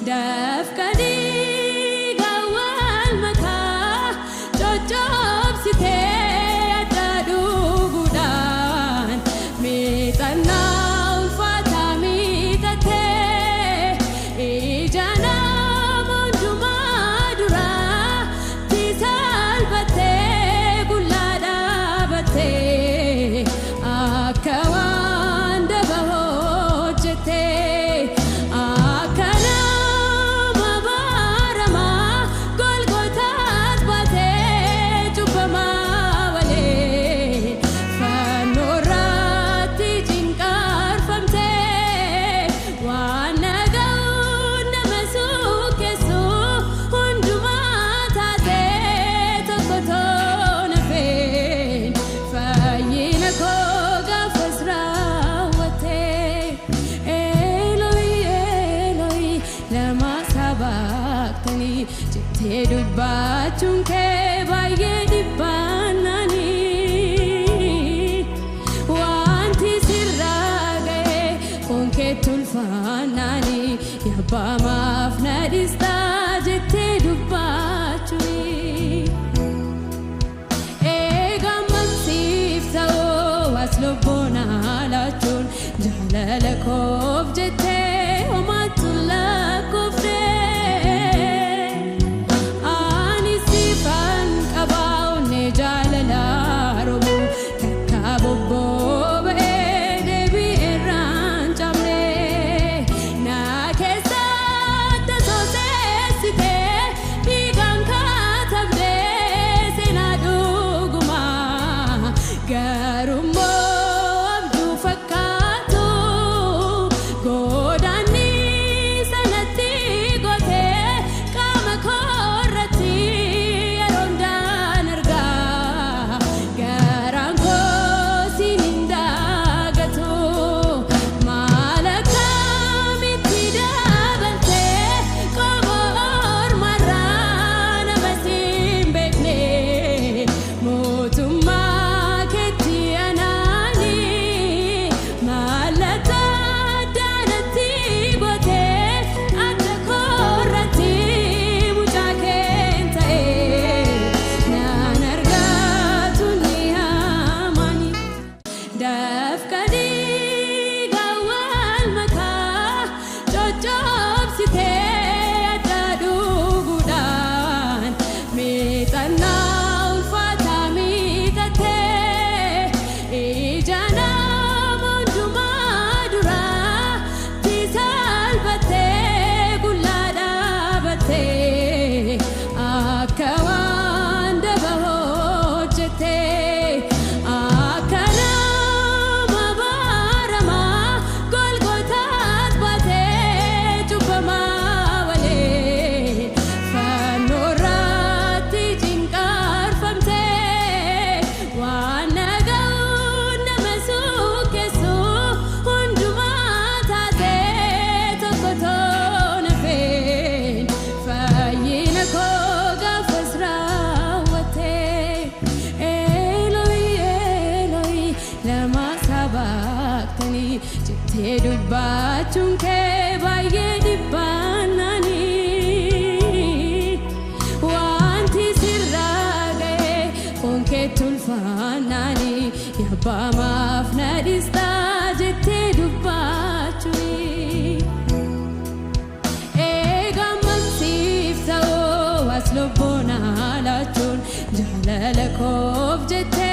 dafkadi gawal maka jojob site adadu gudan mitana ulfata mitate ijana monduma dura tisalbate gulada bate akawan debahojete Dubbatun ke baay'ee dhibbaanani wanti sirraa ga'e konkee tulfaanani yabbamaaf na dhistaa jettee dubbachuuni eegamamsiif ta'oo as lubboona laachuun jaalala koof jettee homaatu lakkoofte dubbatun ke baay'ee dhibbaanani wanti sirraa ga'e konkee tulfaanani yabbamaaf na dhistaa jettee dubbachuuni eegamamsiif ta'oo as lubboona laachuun jaalala koof jettee